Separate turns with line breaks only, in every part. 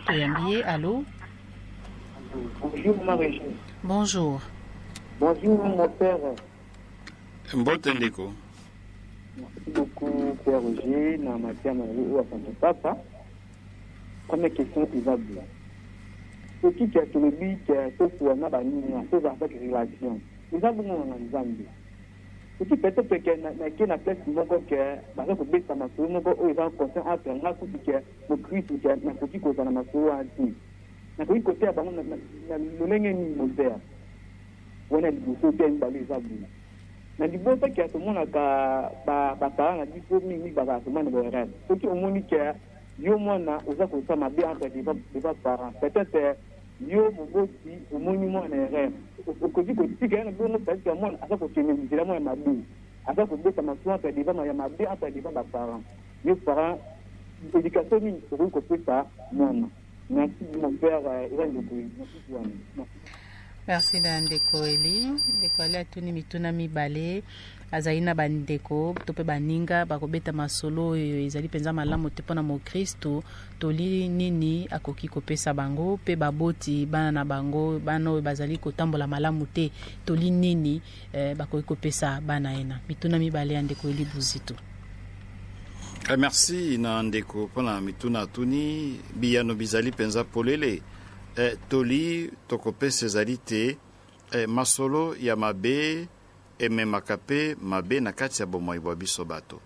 Toyambié, allô?
Bonjour Marie.
Bonjour.
Bonjour mon père.
Mbotendeko.
Merci beaucoup Père Roger, na matière ou à son papa. Première question qui va bien. Ce qui est le but, c'est pour un abonné, c'est avec relation. Nous avons un Zambie. Ce qui peut être que na place moko que ba ko beta masolo moko o eza conscient entre nga ko que le Christ que na ko ki ko na masolo anti. Na ko côté ba na lolenge ni mo père. Wona di so te ba les abus. Na di bosa que tout monde ba parents na di ko mingi ba ba monde ba rêve. Ce qui au monde que yo mona oza ko sa mabe entre des parents. Peut-être yo moboti au monde mo na rêve. Ko di ko ti que na bono parce que moi asa ko tene mi mo ma bi. Asa ko beta masolo entre des ba ma bi entre des parents. Yo parents éducation ni ko ko pesa mona. Merci mon père
Merci Ndeko Eli. Ndeko Ali atuni mituna mibale azaina bandeko tope baninga bakobeta masolo oyo ezali penza malamu te pona mo Kristo toli nini akoki kopesa bango pe baboti bana na bango bana oyo bazali kotambola malamu te toli nini bakoki kopesa bana ena mituna mibale ya Ndeko Eli Buzito.
Merci na Ndeko pona mituna tuni biyano bizali penza polele toli tokopesa ezali te masolo ya mabe ememaka pe mabe na kati ya bomoi bwa biso bato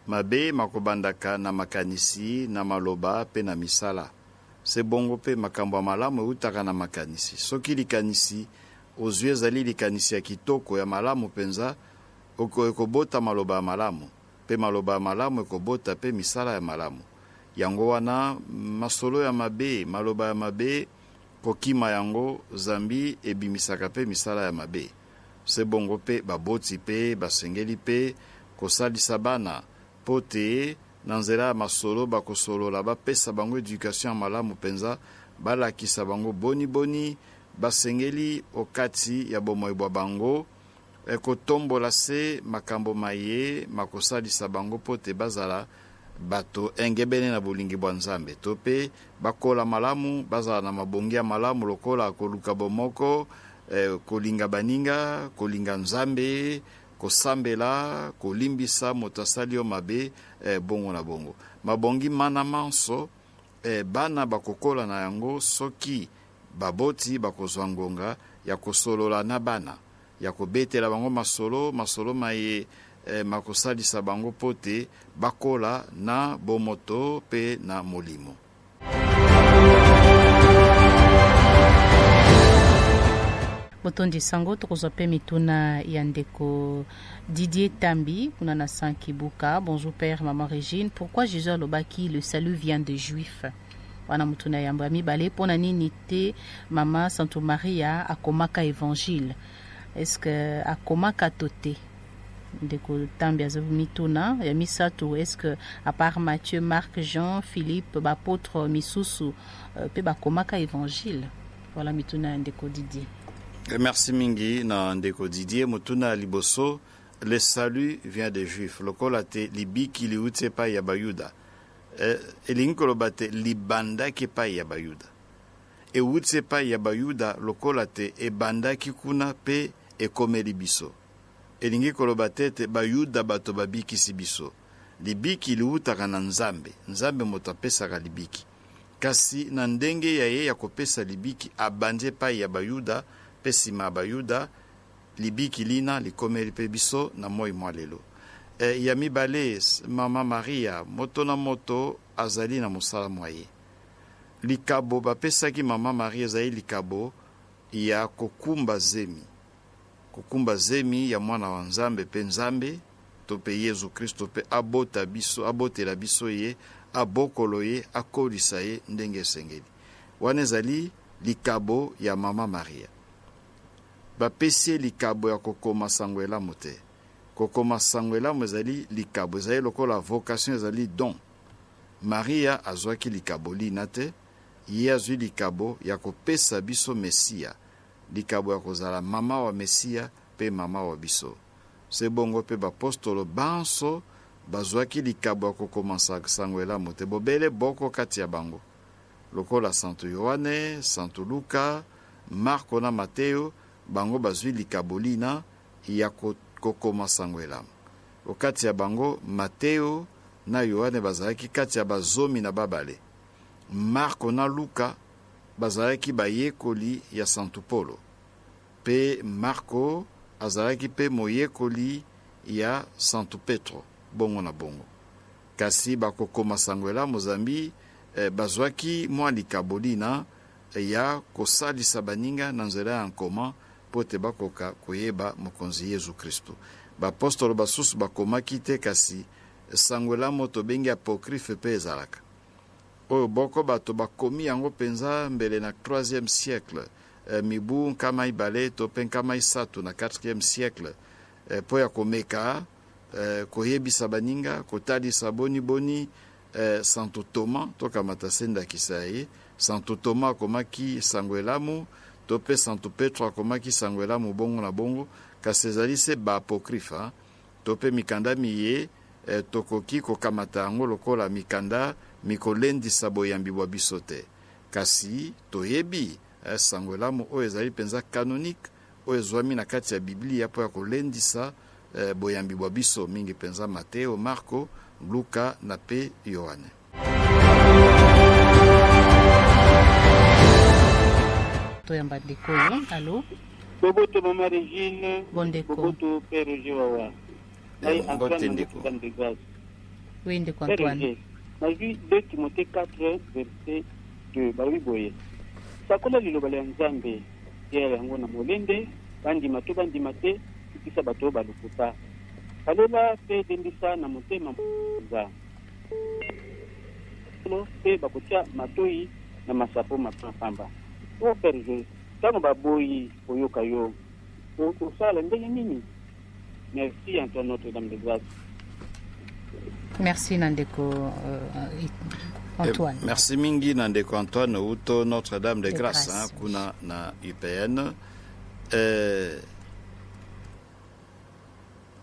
mabe makobandaka na makanisi na maloba pe na misala se bongo pe makambo ya malamu eutaka na makanisi soki likanisi ozwi ezali likanisi ya kitoko ya malamu penza ekobota maloba ya malamu pe maloba ya malamu ekobota pe misala ya malamu yango wana masolo ya mabe maloba ya mabe kokima yango zambi ebimisaka pe misala ya mabe se bongo pe baboti pe basengeli pe kosalisa bana po te na nzela ya masolo bakosolola bapesa bango edukation ya malamu penza balakisa bango boni basengeli okati ya bomoi bwa bango ekotombola se makambo maye makosalisa bango po te bazala bato engebene na bolingi bwa Nzambe to pe bakola malamu bazala na mabongi ya malamu lokola koluka bomoko kolinga baninga kolinga Nzambe kosambela kolimbisa moto asali yo mabe bongo na bongo mabongi mana manso bana bakokola na yango soki baboti bakozwa ngonga ya kosolola na bana ya kobetela bango masolo maye makosalisa bango pote bakola na bomoto pe na molimo.
Motondi sango tokozwa pe mituna ya Ndeko Didier Tambi kuna na Sankibuka. Bonjour père, maman Régine. Pourquoi Jésus alobaki le salut vient des Juifs? Wana mutuna ya mbami bale pona nini te mama Santo Maria akomaka évangile? Est-ce que akomaka tote? Ndeko Tambi azabu mituna ya misato. Est-ce que à part Matthieu, Marc, Jean, Philippe, bapôtre misusu pe bakomaka évangile? Voilà mituna ya Ndeko Didier.
Merci mingi na Ndeko Didier mutuna liboso le salut vient des Juifs lokola te libiki liute pa ya bayuda elinkoloba te libandaki pa ya bayuda ewute pa ya bayuda lokola te ebandaki kuna pe ekomeli biso elingi koloba te bayuda bato babikisi biso libiki liutaka na Nzambe moto apesaka libiki kasi na ndenge ya ye ya kopesa libiki abanje pa ya bayuda pesima bayuda libiki lina likomeli pe biso na moi mwa lelo ya mibale mama Maria moto na moto azali na mosala mwaye likabo bapesaki mama Maria ezali likabo ya kokumba zemi ya mwana wa Nzambe pe Nzambe to pe Yesu Kristo pe abotela biso ye abokolo ye akolisa ye ndenge esengeli wana ezali likabo ya mama Maria bapesi likabo ya kokoma sango elamu te kokoma sango elamu ezali likabo ezali lokola vocation ezali don Maria azwaki likabo lina te ye azwi likabo ya kopesa biso Mesia likabo ya kozala mama wa Mesia pe mama wa biso se bongo pe bapostolo banso bazwaki likabo ya kokoma sango elamu te bobele boko kati ya bango lokola santo yohane, santo luka, marko na mateo, bango bazwi likaboli na ya kokoma sango elamu. Okati ya bango mateo na yohane bazalaki kati ya bazomi na babale. Marko na luka bazalaki bayekoli ya santo polo. Pe marko azalaki pe moyekoli ya santo petro, bongo na bongo. Kasi bakokoma sango elamu zambi bazwaki mwa likaboli na ya kosalisa baninga na nzela ya nkoma po te bakoka koyeba mokonzi Yesu Kristo. Bapostolo basusu bakomaki te, kasi sango elamu tobengi apokrife pe ezalaka. Oyo boko bato bakomi yango penza mbele na 3e siècle, mibu nkama ibale to pe nkama isatu na 4e siècle, po ya komeka koyebisa baninga kotalisa boni santo Thomas toka matasenda kisaye. Santo Thomas akomaki sango elamu, to pe santo Petro akomaki sango elamu bongo na bongo, kasi ezali se baapokrifa to pe mikanda miye tokoki kokamata yango lokola mikanda mikolendisa boyambi bwa biso te. Kasi toyebi sango elamu oyo ezali penza canonique, oyo ezwami na kati ya Biblia po ya kolendisa boyambi bwa biso mingi penza Mateo, Marko, Luka na pe Yohane.
Toyamba dekoyo, allo.
Boboto Mama Régine,
Bondeko.
Boboto Père Roger Wawa. Aïe, Antoine Notre-Dame de Grâce.
Oui, ndeko
Père
Antoine.
Roger, na vu 2 Timothée 4, verset 2, bawi boye. Sakola liloba ya Nzambe, ya yango na molende, bandima to bandima te, kisa bato balukuta. Kalela pe dendisa na motema mza. Pe bakotia matoi na masapo mapamba. O Père Roger, tango baboyi oyoka yo, osala ndenge nini? Merci Antoine Notre-Dame de Grâce.
Merci Nandeko Antoine.
Merci mingi Nandeko Antoine uto Notre-Dame de Grâce,
Grâce,
kuna na UPN.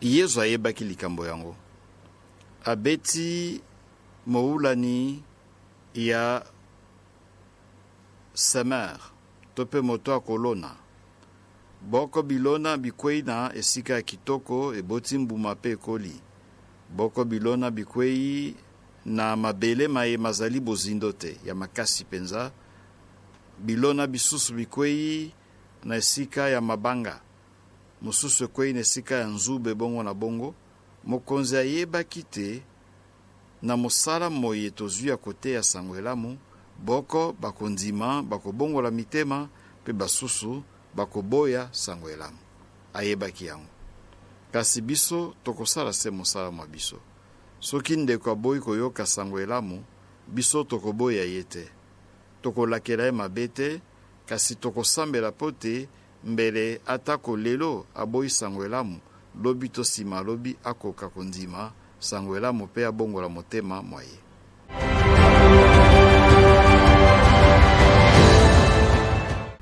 Yesu ayebaki likambo yango. Abeti moulani ya Semer, tope moto akolona. Boko bilona bikwei na esika ya kitoko eboti mbuma pe ekoli. Boko bilona bikwei na mabele maye mazali bozindo te ya makasi penza. Bilona bisusu bikwei na esika ya mabanga. Mususu kwei na esika ya nzube bongo na bongo. Mokonzi ayebaki te na mosala moye tozwi ya kote ya sango elamu. Boko bakondima bakobongola mitema pe basusu bakoboya sango elamu. Ayebaki yango. Kasi biso tokosala se mosala mwa biso. Soki ndeko aboyi koyoka sango elamu, biso tokoboya ye te. Tokolakela ye mabe te, kasi tokosambela po te mbele atako lelo aboyi sango elamu, lobi to sima lobi akoka kondima sango elamu pe abongola motema mwa ye.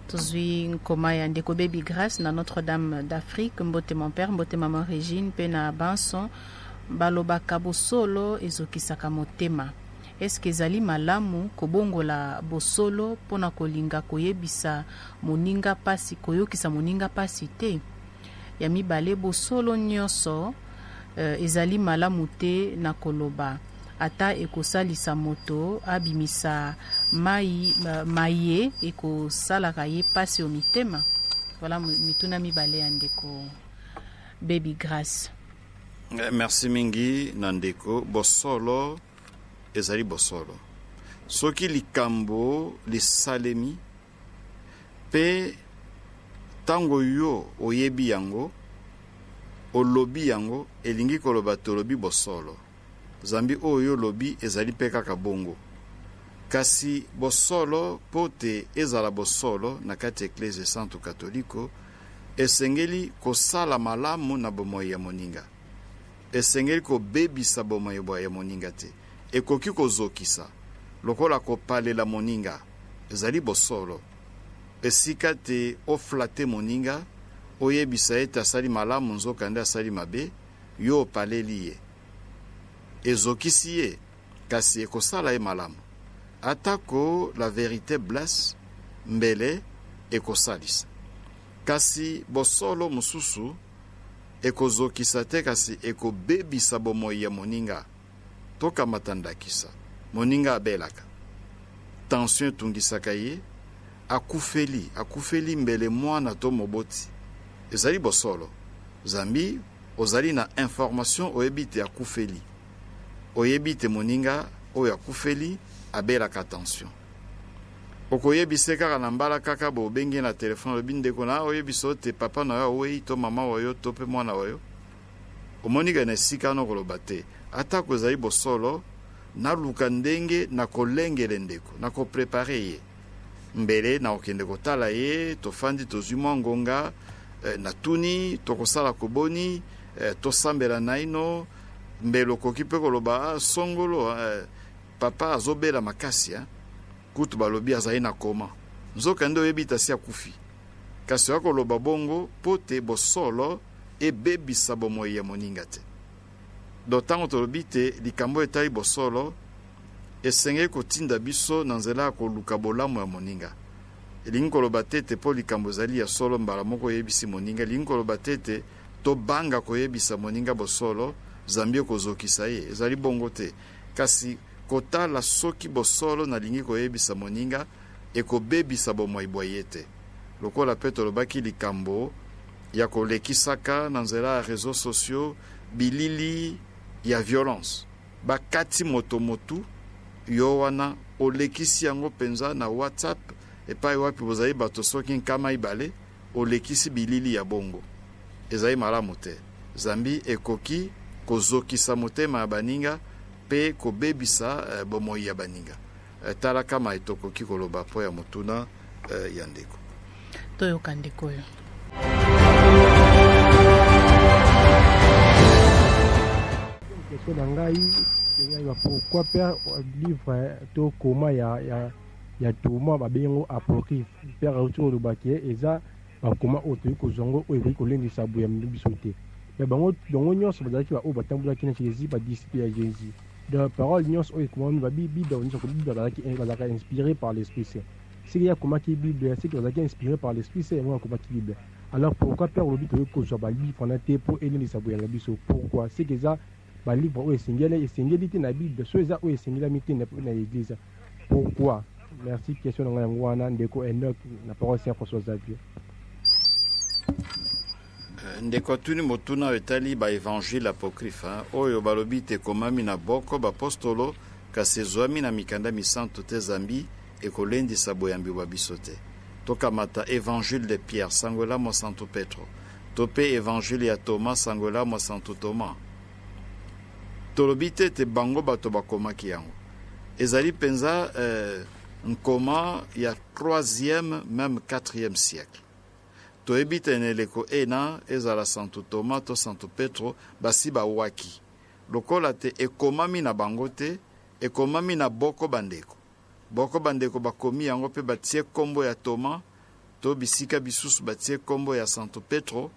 Tozwi nkoma ya ndeko Baby Grâce na Notre-Dame d'Afrique, mbote mon père, mbote maman Régine, pe na banson balobaka bosolo ezokisaka motema. Eske ezali malamu kobongola bosolo pona kolinga koyebisa moninga pasi, koyokisa moninga pasi te? Ya mibale bosolo nyonso ezali malamu te na koloba. Ata ekosalisa moto abimisa maye ekosalaka ye pasi o mitema. Voilà mituna mibale ya ndeko Baby Grâce.
Merci mingi Nandeko. Bosolo ezali bosolo. Soki likambo lisalemi pe tango yo oyebi yango olobi yango elingi koloba tolobi bosolo. Zambi oyo lobi ezali pe kaka bongo. Kasi bosolo pote ezala bosolo na kati Eklese Santo Katoliko esengeli kosala malamu na bomoi ya moninga. Esengeli kobebisa bomoi ya moninga te. Ekoki kozokisa lokola kopalela moninga ezali bosolo. Esika te oflate moninga oyebisa ete asali malamu nzoka nde asali mabe yo opaleli ye. Ezokisi ye kasi ekosala ye malamu. atako la vérité blesse mbele ekosalisa kasi bosolo mosusu ekozokisa te kasi ekobebisa bomoi ya moninga tokamata ndakisa moninga abelaka tension etungisaka ye akufeli mbele mwana to moboti ezali bosolo zambi ozali na information oyebi te akufeli oyebi te moninga oyo akufeli abelaka tension okoyebise kaka na mbala kaka bobengi na telefone lobi ndeko na oyebiso te papa na yo awei to mama wayo to mpe mwana wayo omonika na esika no koloba te atako ezali bosolo naluka ndenge na kolengele ndeko na koprepare ye mbele na okende kotala ye tofandi tozwi mwa ngonga natuni tokosala koboni tosambela naino mbele okoki mpe koloba songolo papa azobela makasi kutu balobi azali na koma nzoka nde oyebi tasi akufi kasi akoloba bongo po te bosolo ebebisa bomoi ya moninga te do ntango tolobi te likambo etali bosolo esengeli kotinda biso na nzela ya koluka bolamu ya moninga elingi koloba te te mpo likambo ezali ya solo mbala moko oyebisi moninga elingi koloba te te tobanga koyebisa moninga bosolo zambi ekozokisa ye ezali bongo te kasi kotala soki bosolo nalingi koyebisa moninga ekobebisa bomoi bwa ye te lokola mpe tolobaki likambo ya kolekisaka na nzela ya réseaux sociaux bilili ya violence bakati motu yo wana olekisi yango mpenza na whatsapp epai wapi bozali bato soki nkama ibale olekisi bilili ya bongo ezali malamu te zambi ekoki kozokisa motema ya baninga mpe kobebisa bomoi ya baninga tala kama etokoki koloba po ya motuna ya ndeko
toyoka ndeko oyo
question na ngai pourquoi père livre to koma ya toma babengo apocryphe père auti olobaki eza bakoma oyo toyi kozongo oyo ekoki kolendisa boya biso te me bango nyonso bazalaki baoyo batambolaki na jésus badisiple ya jésus de parole nyonso oyo ekomami babible nyonso bible bazalaka inspiré par l'esprit saint siki yakomaki bible siki bazalaki inspiré par l'esprit saint yango yakomaki bible alors pourquoi père olobi toyi kozwa balivre wana te mpo elendisa boyanga biso pourquoi siki eza balivre oyo esengeli te na bible so eza oyo esengelami te na église pourquoi merci question na ngai yango wana ndeko Enoch na parole saint François Xavier
ndeko atuni motuna oyo etali baevangile apocryphe oyo balobi te ekomami na boko bapostolo kasi ezwami na mikanda misantu te zambi ekolendisa boyambi bwa biso te tokamata évangile de Pierre sango elamo santo Petro to mpe évangile ya Thomas sango elamo santo Thomas tolobi te te bango bato bakomaki yango ezali mpenza nkoma ya 3e même 4e siècle toyebi te na eleko ena ezala santo Thomas to santo Petro basi bawaki lokola te ekomami na bango te ekomami na boko bandeko bakomi yango mpe batie kombo ya Thomas to bisika bisusu batie kombo ya santo Petro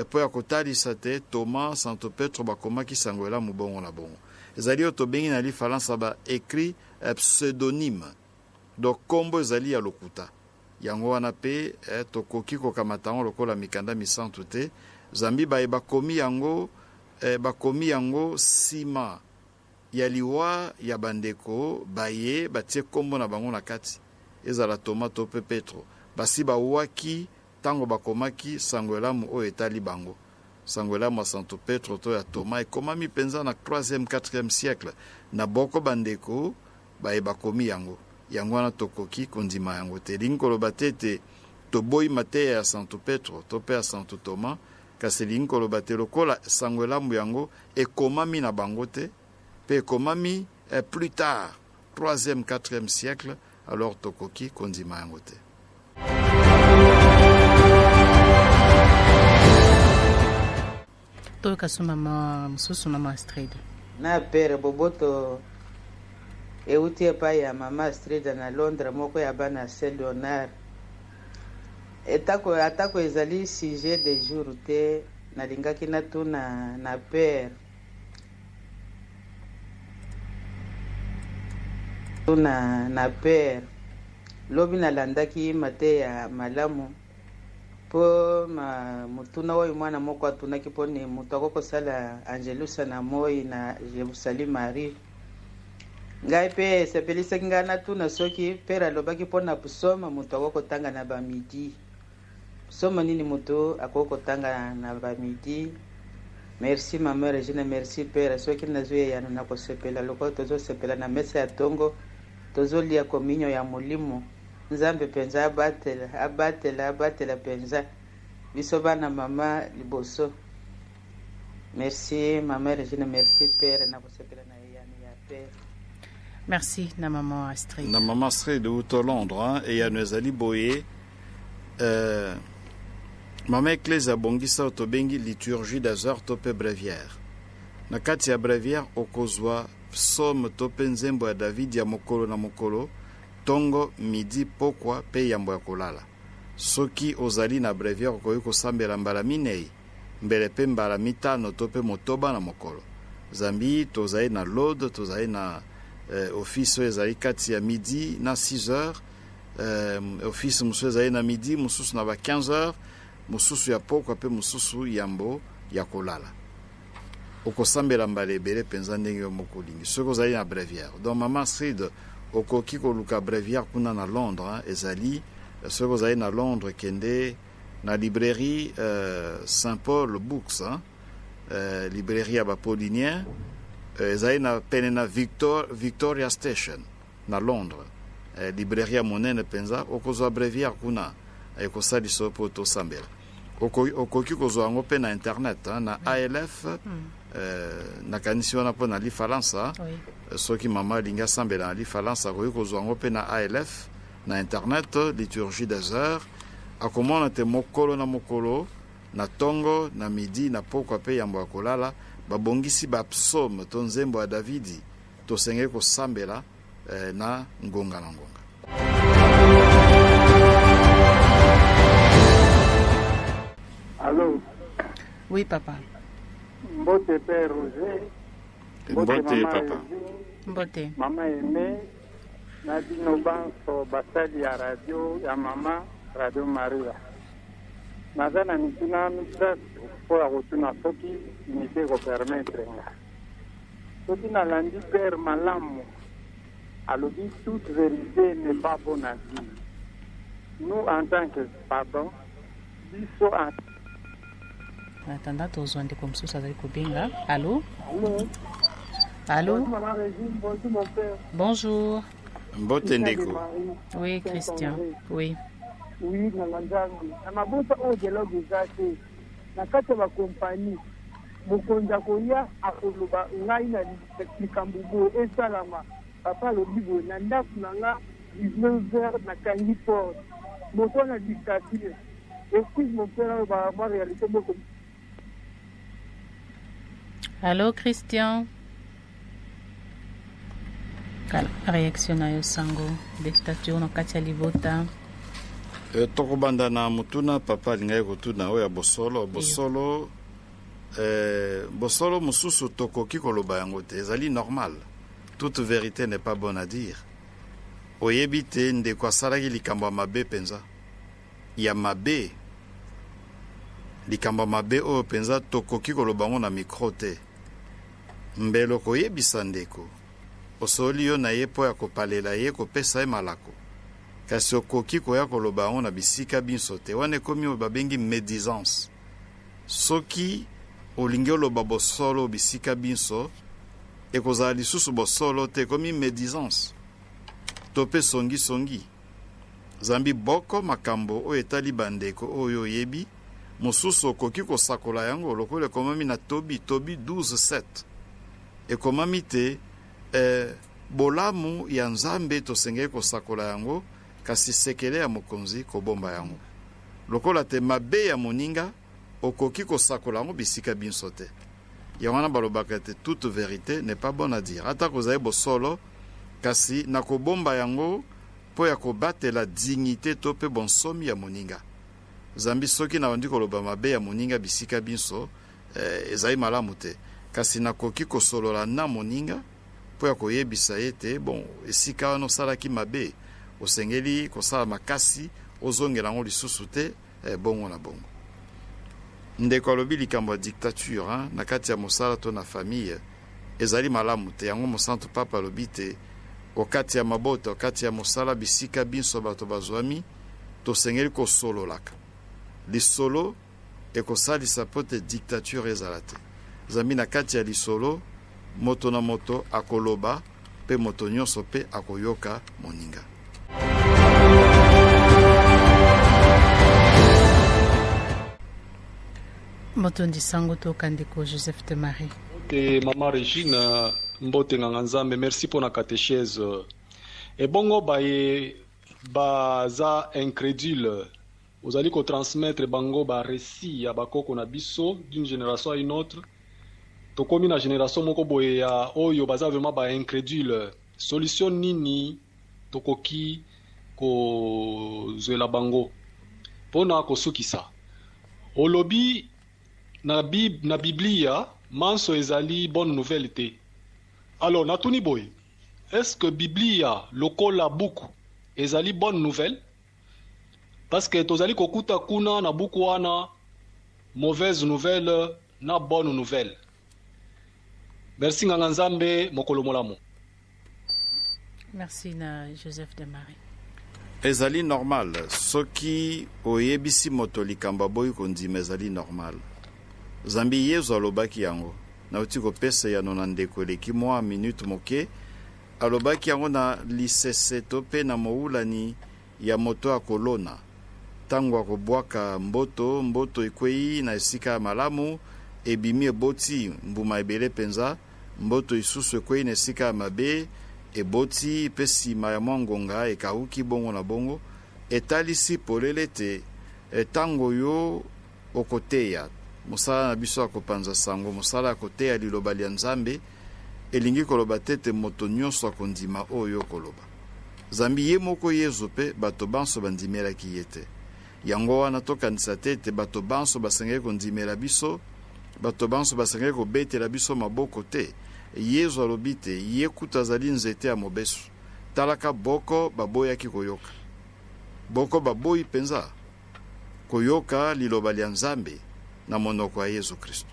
mpo ya kotalisa te Thomas santo Petro bakomaki sango elamu bongo na bongo ezali oyo tobengi na lifalansa baécrit pseudonyme donc kombo ezali ya lokuta yango wana mpe tokoki kokamata yango lokola mikanda misantu te zambi bakomi yango nsima ya liwa ya bandeko baye batie kombo na bango na kati ezala Thomas to mpe Petro basi bawaki ntango bakomaki sango elamu oyo etali bango sango elamu ya santo Petro to ya Thomas ekomami mpenza na 3e 4e siècle na boko bandeko baye bakomi yango wana tokoki kondima yango te elingi koloba te te toboyi mateya ya santo Petro to mpe ya santo Thomas kasi elingi koloba te lokola sango elamu yango ekomami na bango te mpe ekomami plus tard 3e 4e siècle alors tokoki kondima yango te
toyoka so mama mosusu mama Astrid
na pere boboto euti epai ya mama Astrid na Londres moko ya bana Saint Leonard atako ezali sujet de jour te nalingaki natuna na pere na pere lobi nalandaki mate ya malamu mpo mutuna oyo mwana moko atunaki mpo ni moto akokosala angelusa na moi na Jerusalem Marie. Ngai mpe esepelisaki ngai natuna soki pere alobaki mpo na busoma moto akokotanga na bamidi. Busoma nini moto akokotanga na bamidi? Merci mama Regine, merci pere. Soki nazoyeyana na kosepela lokola tozosepela na mesa ya tongo tozolia kominyo ya molimo. Nzambe penza abatela penza biso bana mama liboso. Merci mama Regine, merci pere na kosepela na yani ya pere.
Merci na maman Astrid.
Na maman Astrid de Outo Londres et ya Nezali Boye mama Ecclesia bongisa otobengi liturgie des heures tope brevière. Na kati ya brevière okozwa psaume tope nzembo ya David ya mokolo na mokolo tongo midi pokwa pe yambo ya kolala. Soki ozali na brevière okoki kosambela mbala minei mbele pe mbala mitano tope motoba na mokolo. Zambi tozali na lode tozali na office ezali kati ya midi na 6 heures office musu ezali na midi mususu na ba 15 heures mususu ya pokwa pe mususu yambo ya kolala. Okosambela mbala ebele penza ndenge yo moko olingi soki ozali na brevière. Donc mama Astrid okoki koluka brevière kuna na Londres ezali soki ozali na Londres kende na librairie Saint-Paul Books librairie ya bapoliniens ezali na pene na Victoria Station na Londres librairie ya monene penza okozwa brevière kuna ekosaliso po tosambela. Okoki kozwa yango mpe na internet na ALF nakanisi wana mpo na lifalansa soki mama alingi asambela na lifalansa akoki kozwa yango mpe na ALF na internet liturgie des heures akomona te mokolo na mokolo na tongo na midi na pokwa mpe yambo ya kolala babongisi bapsaume to nzembo ya Davidi tosengeli kosambela na ngonga na ngonga.
Allô?
Oui, papa.
Mbote Père Roger.
Mbote papa.
Mbote.
Mama Aimé. Nadino Banso basali ya radio ya mama Radio Maria. Nazana mituna misa po ya kotuna soki unité ko permettre nga. Soki nalandi Père malamu alobi toute vérité n'est pas bonne à dire. Nous en tant que pardon biso en
Attendant tozwa ndeko mosusu azali kobenga. Allô?
Allô?
Allô?
Bonjour maman Régine, bonjour mon père.
Bonjour.
Mbote ndeko.
Oui, Christian. Oui.
Oui, nalanzangu. Na mabuta o dialogue zate. Na kati ya kompani. Mokonza koya akoloba ngai na likambubo esalama. Papa lobibo na ndaku na nga 19h na kangi port. Moto na dictature. Excuse mon père ba réalité beaucoup.
Allô, Christian? Kala réaction na yo sango dictature na kati ya libota.
Tokobanda na mutuna papa alingai kotuna oyo ya bosolo bosolo mosusu tokoki koloba yango te ezali normal. Toute vérité n'est pas bonne à dire. Oyebi te ndeko asalaki likambo ya mabe penza ya mabe likambo ya mabe oyo penza tokoki koloba yango na mikro te mbelo koyebisa ndeko osoli yo na ye mpo ya kopalela ye kopesa ye malako kasi okoki koya koloba yango na bisika biso te wana ekomi oyo babengi médisance. Soki olingi oloba bosolo bisika biso ekozala lisusu bosolo te ekomi médisance to mpe songisongi. Zambi boko makambo oyo etali bandeko oyo oyebi mosusu okoki kosakola yango lokola ekomami na Tobi 12:7 ekomami te bolamu ya Nzambe tosengeli kosakola yango kasi sekele ya mokonzi kobomba yango lokola te mabe ya moninga okoki kosakola yango bisika binso te. Yango wana balobaka te toute vérité n'est pas bonne à dire. Ata kozali bosolo kasi na kobomba yango po ya kobatela dignité to pe bonsomi ya moninga. Zambi soki na bandi koloba mabe ya moninga bisika binso ezali malamu te kasi nakoki kosolola na moninga po mpo ya koyebisa ye te bon esika wana osalaki mabe osengeli kosala makasi ozongela yango lisusu te bongo na bongo. Ndeko alobi likambo ya dictature na kati ya mosala to na famille ezali malamu te, yango mosantu papa alobi te okati ya mabota okati ya mosala bisika binso bato bazwami tosengeli kosololaka lisolo ekosalisa po te dictature ezala te. Zambi na kati ya lisolo moto na moto akoloba pe moto nyonso pe akoyoka moninga.
Motondi sango to kandeko Joseph de Marie.
Et Maman Régine Mbote Nganzambe, merci pour la catéchèse. Et bongo baza incrédule. Vous allez transmettre bango ba récit ya bakoko na biso d'une génération à une autre. To komi na génération moko boye ya oyo baza vraiment ba incrédule. Solution nini tokoki ko zwela bango pona ko sukisa. Olobi na Biblia manso ezali bonne nouvelle te. Alors natuni boy, est-ce que Biblia lokola buku ezali bonne nouvelle? Parce que tozali kokuta kuna na buku wana mauvaise nouvelle na bonne nouvelle. Merci Nganzambe mokolo molamo.
Merci na Joseph de Marie.
Ezali normal soki oyebisi moto likamba boy kondima ezali normal. Zambi yezo alobaki yango na uti kopesa ya nona ndeko eleki mwa minute moke alobaki yango na lisese to pe na moulani ya moto akolona tango akobwaka mboto ekwei na esika ya malamu ebimi eboti mbuma ebele penza mboto isusu ekwei na esika ya mabe eboti pe sima ya mwa ngonga ekauki bongo na bongo etalisi polele te tango yo okoteya mosala na biso akopanza sango mosala akoteya liloba lya Nzambe elingi koloba tete moto nyonso akondima oyo koloba. Zambi ye moko yezo pe bato banso bandimelaki ye te. Yango wana tokanisa tete bato banso basengeli kondimela biso, bato banso basengeli kobetela biso maboko te. Yezo alobi te ye kuta azali nzete ya mobesu. Talaka boko baboyaki koyoka. Boko baboyi penza koyoka liloba lya Nzambe na monoko ya Yesu Kristo.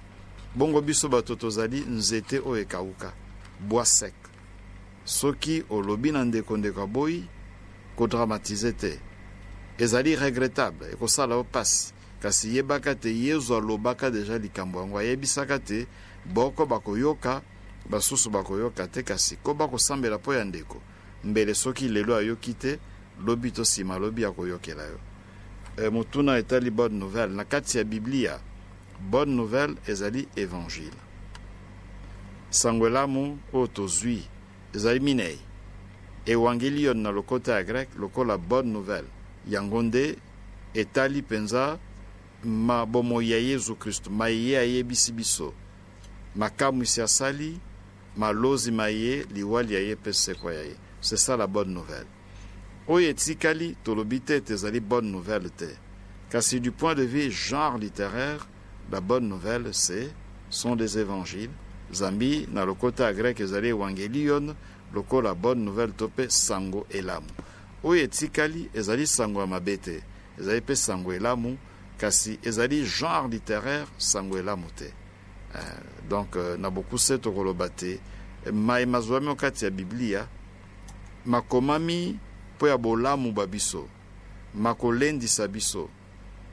Bongo biso bato tozali nzete oyo ekauka, bois sec. Soki olobi na ndeko boyi kodramatize te. Ezali regrettable, ekosala opasi. Kasi yebaka te Yesu alobaka deja likambo yango ayebisaka te boko bakoyoka, basusu bakoyoka te kasi ko bakosambela po ya ndeko. Mbele soki lelo ayoki te, lobi to sima lobi akoyokela yo. Mutuna etali bonne nouvelle na kati ya Biblia. Bonne nouvelle ezali évangile. Sangwelamu otozui ezali minei. Evangelion na lokota ya grec lokola bonne nouvelle. Yangonde etali penza ma bomo ya Yesu Kristo maye ayebisi biso. Makamu isi asali malozi maye liwali aye pese kwa yaye. C'est ça la bonne nouvelle. Oye etikali tolobite ezali bonne nouvelle te. Kasi du point de vue genre littéraire, la bonne nouvelle, sont des évangiles. Zambi, na lokota grec, ezali evangelion, loko la bonne nouvelle tope sango elamu. Oye etikali, ezali sango amabete, ezali pe sango elamu, kasi ezali genre littéraire, sango elamu te. Donc, na beaucoup se tokolobate, maemazwami okati ya Biblia, makomami po ya bolamu babiso, makolendisa biso,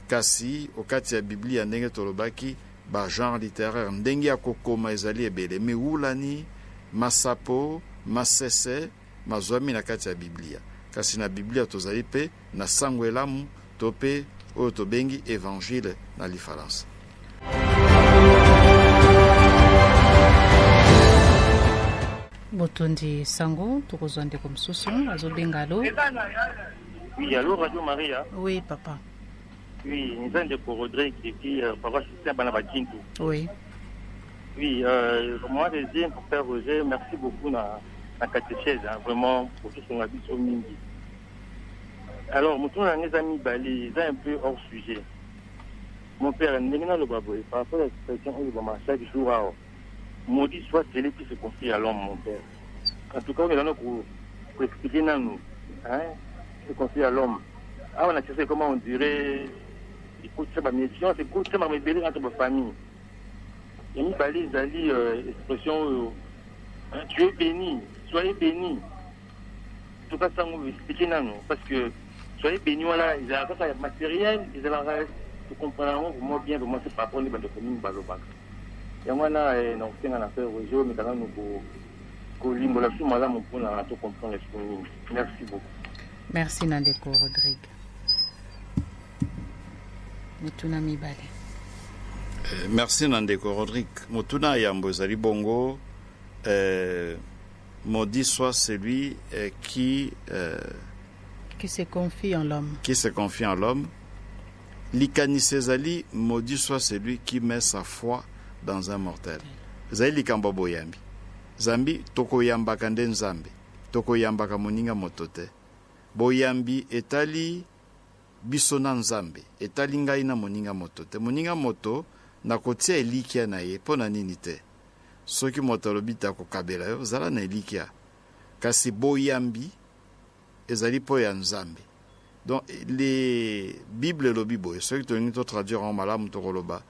kasi okati ya Biblia ndenge tolobaki ba genre littéraire ndenge akokoma ezali ebele miulani masapo masese mazwami na kati ya Biblia kasi na Biblia tozali pe na sango elamu to pe oyo tobengi évangile na lifaransa.
Botondi sango tokozwa ndeko mosusu azobenga alo.
Oui, allô Radio Maria.
Oui papa.
Oui, nous sommes de Rodrigue et puis papa c'est Banabakintu.
Oui.
Oui, moi je dis pour faire Roger, merci beaucoup na catéchèse, vraiment pour tout son habit sur Mingi. Alors, mon mes amis Bali, c'est un peu hors sujet. Mon père, Nengina le Baboy, par rapport à la situation où il va chaque jour, maudit soit celui qui se confie à l'homme, mon père. En tout cas, on est là pour expliquer nous, hein, ce qu'on fait à l'homme. Ah, on a cherché comment on dirait, écoute, c'est ma mission, c'est écoute, c'est ma rébellion entre ma famille. Il y a une balise, expression, tu es béni, soyez béni. En tout cas, ça, on veut expliquer nous, parce que soyez béni, voilà, ils ont un matériel, ils ont un reste, vous comprenez, moi bien, moi, c'est pas pour les bandes de communes, Balobac. Il y a un affaire au jeu, mais dans nous, merci beaucoup.
Merci Nandeko Rodrigue. Mutuna Mibale.
Merci Nandeko Rodrigue. Mutuna Yambo Zali Bongo. Maudit soit celui qui
se confie en l'homme.
Qui se confie en l'homme. Likani Sezali, maudit soit celui qui met sa foi dans un mortel. Zali Likambo Boyambi. Zambi toko yambaka nde nzambe toko yambaka moninga motote boyambi etali biso na nzambe etali ngai na moninga moto na kotia elikia na ye mpo na nini te soki moto alobi te akokabela yo zala na elikia kasi boyambi ezali mpo ya nzambe. Donc les Bible lobi boye soki tolingi totraduire en malamu tokoloba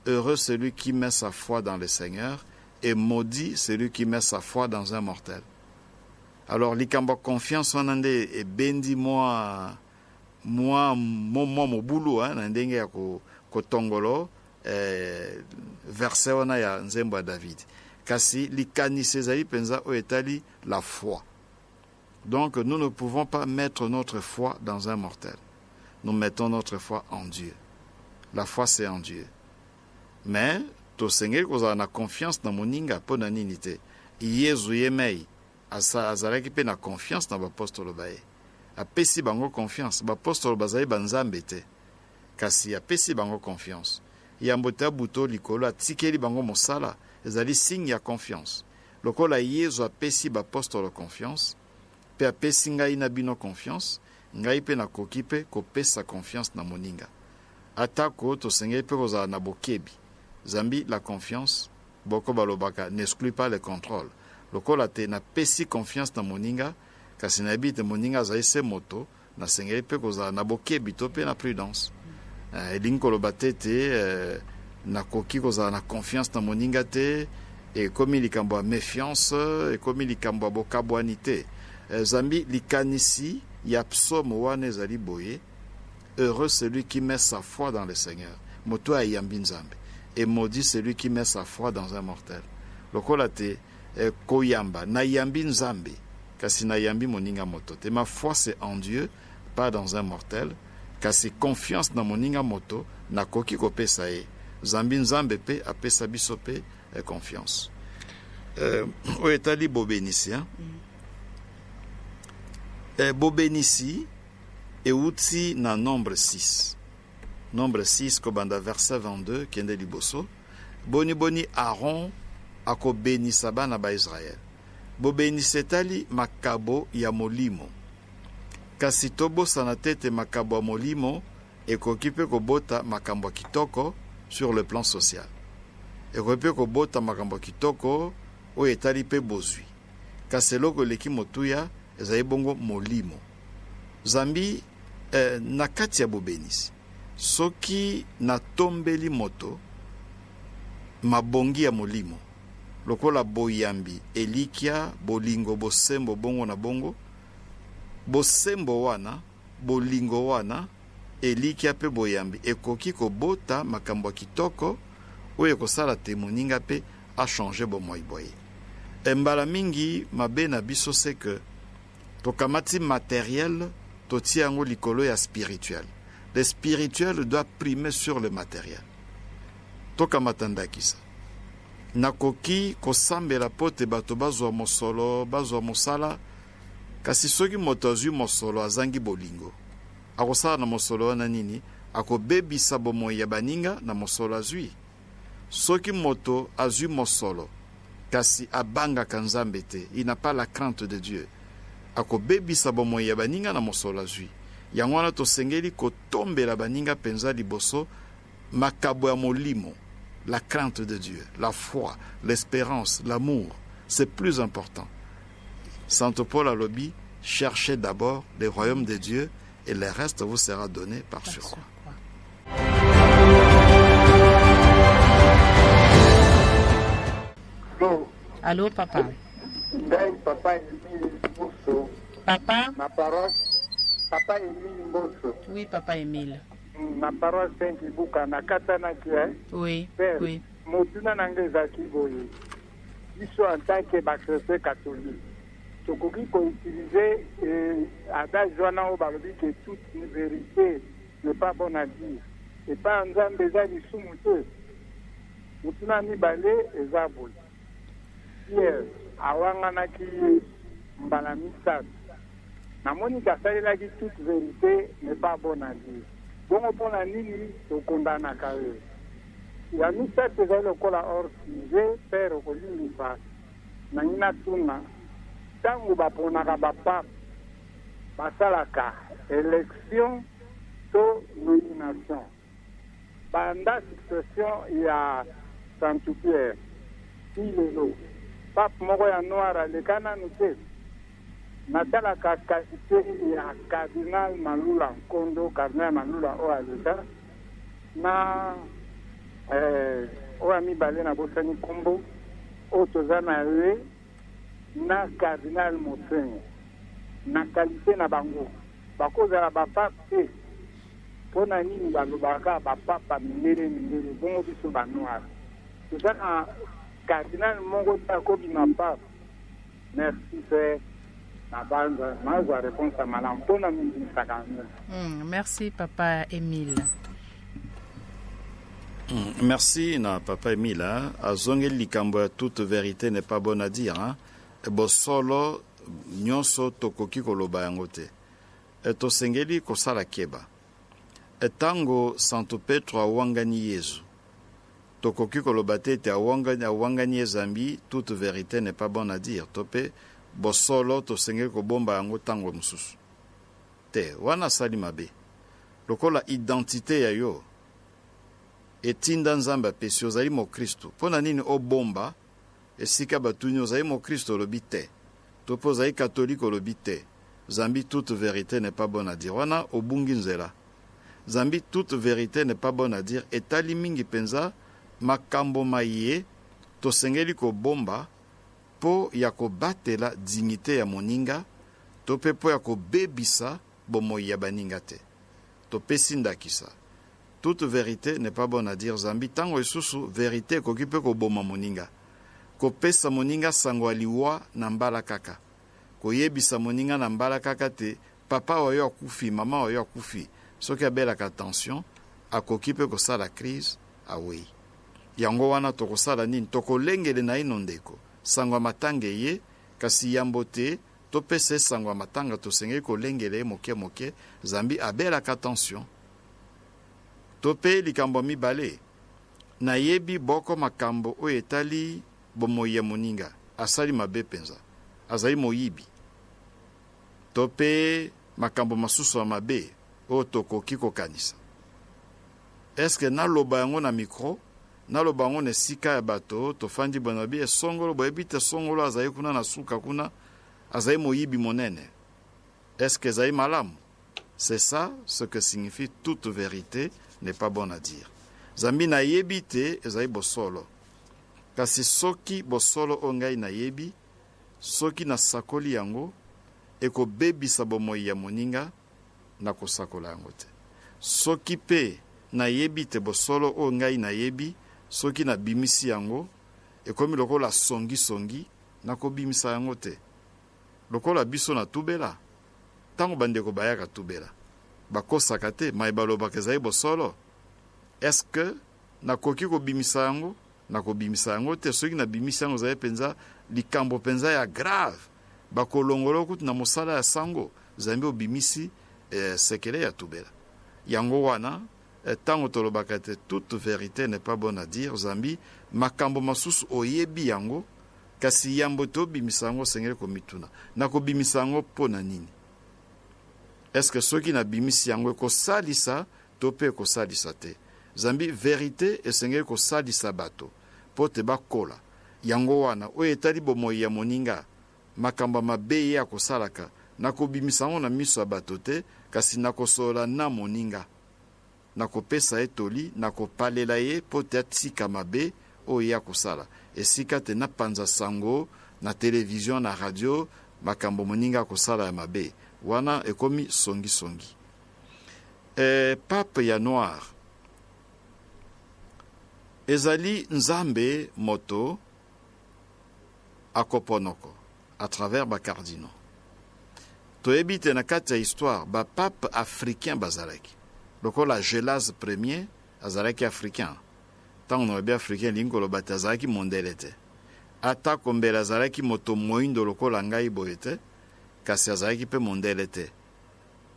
heureux celui qui met sa foi dans le Seigneur et maudit celui qui met sa foi dans un mortel. Alors, l'ikamba confiance en ande et bendi moi mon boulot hein ndenge ya ko tongolo verset wana ya nzembo ya David. Kasi likani sezali penza o etali la foi. Donc, nous ne pouvons pas mettre notre foi dans un mortel. Nous mettons notre foi en Dieu. La foi, c'est en Dieu. Mais tosengeli kozala na confiance na moninga mpo na nini te yezu ye mei azalaki mpe na confiance na bapostolo baye apesi bango confiance bapostolo bazali banzambe te kasi apesi bango confiance yambo te abuto likolo atikeli bango mosala ezali signe ya confiance lokola yezu apesi bapostolo confiance mpe apesi ngai na bino confiance ngai mpe nakoki mpe kopesa confiance na moninga atako tosengeli mpe kozala na bokebi. Zambi, la confiance, Boko Balobaka, n'exclut pas le contrôle. Lokola te na pesi confiance na moninga, kasi na bite moninga zaise moto, na sengeli pe koza na bokebi to pe na prudence. Elingi koloba te na koki koza na confiance na moninga te, et komi likambo ya méfiance, et komi likambo ya bokabwani te. Zambi, likanisi, ya psaume wane ezali boye, heureux celui qui met sa foi dans le Seigneur. Moto ayambi nzambe. Et maudit celui qui met sa foi dans un mortel. Lokola te koyamba na yambi nzambe kasi na yambi moninga moto te. Ma foi c'est en Dieu, pas dans un mortel. Kasi confiance na moninga moto na koki kopesa ye. Zambi nzambe pe apesa biso pe confiance. O etali bobenisi hein. Bobenisi euti na nombre 6. Nombre 6, kobanda verset 22, kende liboso. Boni boni Aaron ako benisa bana ba Israël. Bo benisetali makabo ya molimo. Kasi tobo sana tete makabo ya molimo ekoki pe kobota makambo kitoko sur le plan social. Ekoki pe kobota makambo kitoko o etali pe bozwi. Kasi loko leki motuya ezali bongo molimo. Zambi na kati ya bo benisi. Soki na tombeli moto mabongi ya molimo lokola boyambi elikia bolingo bosembo bongo na bongo bosembo wana bolingo wana elikia pe boyambi ekoki kobota makambo kitoko oyo kosala te moninga pe a changer bomoi boye mbala mingi mabe na biso c'est que tokamati matériel totia yango likolo ya spirituel. Le spirituel doit primer sur le matériel. Toka matanda kisa. Nakoki kosambela pote bato bazwa mosolo, bazwa mosala. Kasi soki moto azwi mosolo azangi bolingo. Akosala na mosolo wana nini? Akobebisa bomoi ya baninga na mosolo azwi. Soki moto azwi mosolo, kasi abanga kanzambe te, il n'a pas la crainte de Dieu. Akobebisa bomoi ya baninga na mosolo azwi. Yango wana tosengeli kotombela baninga penza liboso makabo ya molimo, la crainte de Dieu, la foi, l'espérance, l'amour, c'est plus important. Saint Paul alobi, cherchez d'abord le royaume de Dieu et le reste vous sera donné par surcroît.
Allô, papa.
Papa Emile Mbosso.
Papa?
Ma paroisse, Papa Emile Mbosso.
Oui, papa Emile.
Ma paroisse Saint-Kibuka, na katanaki,
Oui,
Père,
oui.
motuna nanga ezalaki boye. Biso en tant que bachrétien catholique, tokoki koutiliser adage wana oyo balobi que toute vérité n'est pas bonne à dire. Et pas nzambe eza lisumu te. Motuna mibale eza boye. Pierre awanganaki mbala misato. Namoni kasalelaki toute vérité n'est pas bonne à dire. Bongo mpona nini tokondanaka yo. Ya misato ezali lokola hors sujet, père okolingisa nangi natuna ntango baponaka bapape basalaka élection to nomination. Banda succession ya Saint-Pierre ti lelo pape moko ya noir aleka nanu te natalaka kasite ya cardinal Malula Nkondo, cardinal Malula oyo aleka na oyo amibale na bosani nkombo oyo toza na ye na cardinal Mosengo na kalite na bango bakozala bapape te mpo na nini balobaka bapapa mindele bongo biso banoir toza na cardinal moko te akobima pape. Merci frère na banza nazwa réponse ya malamu mpona mingimisaka
Merci papa Emile.
Merci na papa Emile. Azongeli likambo ya toute vérité n'est pas bonne à dire. Bosolo nyonso tokoki koloba yango te. Tosengeli kosala keba. Etango Santo Petro awangani Yesu. Tokoki koloba te te awangani Zambi, toute vérité n'est pas bonne à dire. Tope bosolo tosengeli kobomba yango tango mususu. Te wana sali mabe. Lokola identité ya yo etinda nzambe apesi ozali mokristo mpona nini obomba esika batuni ozali mokristo olobi te to mpo ozali katolike olobi te. Zambi toute vérité n'est pas bonne à dire wana obungi nzela. Zambi toute vérité n'est pas bonne à dire etali mingi penza makambo maye tosengeli kobomba mpo ya kobatela dignité ya moninga to mpe mpo ya kobebisa bomoi ya baninga te topesi ndakisa. Toute vérité n'est pas bonne à dire. Zambi tango esusu vérité koki pe koboma moninga. Kopesa moninga sango aliwa na mbala kaka. Koyebisa moninga na mbala kaka te papa oyo akufi, mama oyo akufi. Soki abelaka attention akoki pe kosala crise awei. Yango wana tokosala nini tokolengele na ino ndeko. Sango matanga ye kasi yambo te topesa sango matanga tosengeli kolengele moke moke. Zambi abelaka attention. Tope likambo mibale na yebi boko makambo oyo etali bomoi ya moninga asali mabe penza azali moyibi. Tope makambo masusu ya mabe oyo tokoki kokanisa. Eske naloba yango na mikro naloba yango na esika ya bato tofandi bonabi esongolo boyebi te songolo azali kuna na suka kuna azali moyibi monene. Eske ezali malamu? C'est ça ce que signifie toute vérité n'est pas bon à dire. Zambi na yebi te ezali bosolo. Kasi soki bosolo ongai na yebi, soki na sakoli yango, eko bebisa bomoi ya moninga na kosakola yango te. Soki pe na yebi te bosolo ongai na yebi, soki na bimisi yango, ekomi lokola songi na kobimisa yango te. Lokola biso na tubela. Tango bandeko bayaka tubela bakosaka te mai balobaka ezali bosolo. Eske nakoki kobimisa yango? Nakobimisa yango te. Soki nabimisa yango ezali penza likambo penza ya grave bakolongola kutu na mosala ya sango zambi obimisi sekele ya tubela. Yango wana tango tolobaka te toute vérité n'est pas bonne à dire. Zambi makambo masusu oyebi yango kasi yambo to bimisa yango sengeli komituna nakobimisa yango pona nini? Est-ce que ceux qui n'abimisi yango kosalisa to pe kosalisa te? Zambi vérité esengeli kosalisa bato po te bakola yango wana oyo etali bomoi ya moninga makambo mabe ya kosalaka nakobimisa yango na miso ya bato te kasi nakosola na moninga nakopesa ye toli nakopalela ye mpo te atika mabe oyo ya kosala esika te napanza sango na televizio na radio makambo moninga kosala ya mabe wana ekomi songi pape ya noir ezali nzambe moto akoponoko à travers bacardinaux toyebi te na kati ya histoire bapape africain bazalaki lokola Gelase premier azalaki africain ntango na africain lingi koloba te azalaki mondele te atako mbele azalaki moto moyindo lokola ngai boye te kasi azalaki mpe mondele te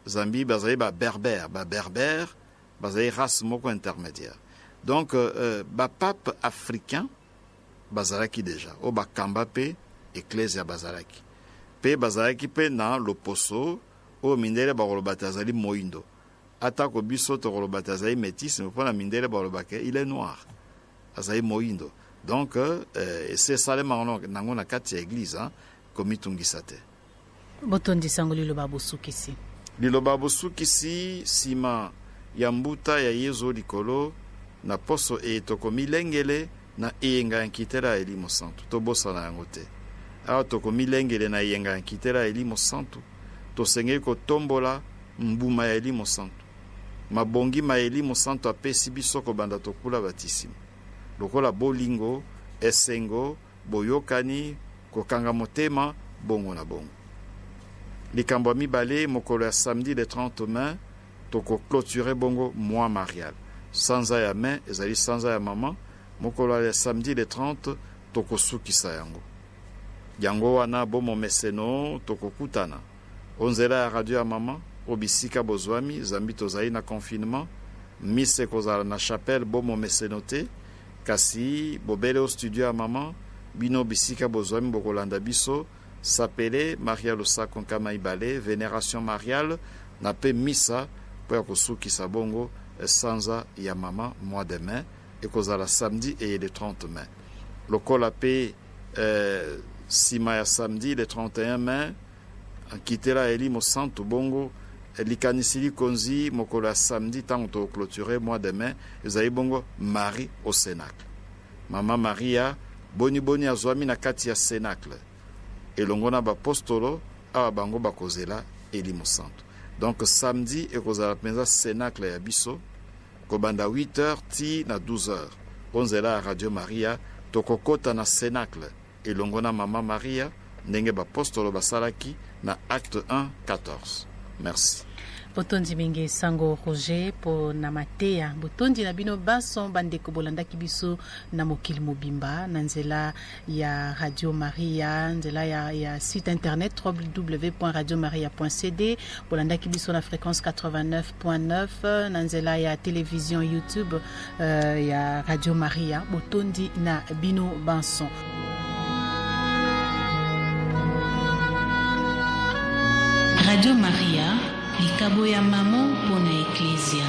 zambi bazali baberbere bazali race moko intermédiaire donc bapape africain bazalaki déjà o bakamba mpe ecclesia bazalaki mpe bazalaki mpe na loposo oyo mindele bakoloba te azali moyindo atako biso tokoloba te azali métis mpo na mindele bakolobaka il est noir azali moyindo donc esesalema nango na kati ya église komitungisa te
botondi sango liloba bosukisi
nsima ya mbuta ya yezu likolo na poso tokomilengele na eyenga ya nkitela ya elimo santu tobosana yango te awa tokomilengele na eyenga ya nkitela ya elimo santu tosengeli kotombola mbuma ya elimo santu mabongi ma elimo santu apesi biso kobanda tokula batisima lokola bolingo esengo boyokani kokanga motema bongo na bongo likambo ya mibale mokolo ya samedi le 30 mai tokoclôturer bongo mois marial sanza ya mai ezali sanza ya mama mokolo ya samedi le 30 tokosukisa yango wana bomo meseno tokokutana onzela ya radio ya mama obisika bozwami zambi tozali na confinement mise kozala na chapelle bomo meseno te kasi bobele au studio ya mama bino bisika bozwami bokolanda biso sapele Maria Losako Nkama Ibale vénération mariale na pe misa po ya kosukisa bongo sanza ya mama mois de mai ekozala samedi et le 30 mai lokola pe sima ya samedi le 31 mai nkitela elimo santu bongo likanisili konzi mokolo ya samedi tango toclôturer mois de mai ezali bongo Marie au Cénacle mama Maria boni azwami na kati ya Cénacle elongo na bapostolo awa bango bakozela elimo santu donc samedi ekozala mpenza Cénacle ya biso kobanda 8h ti na 12h onzela ya Radio Maria tokokota na Cénacle elongo na mama Maria ndenge bapostolo basalaki na acte 1:14 merci
botondi mingi sango Roger po na mateya botondi na bino baso bandeko bolandaki biso na mokili mobimba na nzela ya Radio Maria nzela ya site internet www.radiomaria.cd bolandaki biso na fréquence 89.9 na nzela ya télévision YouTube ya Radio Maria botondi na bino banson Radio Maria likabo ya mamo pona Ecclesia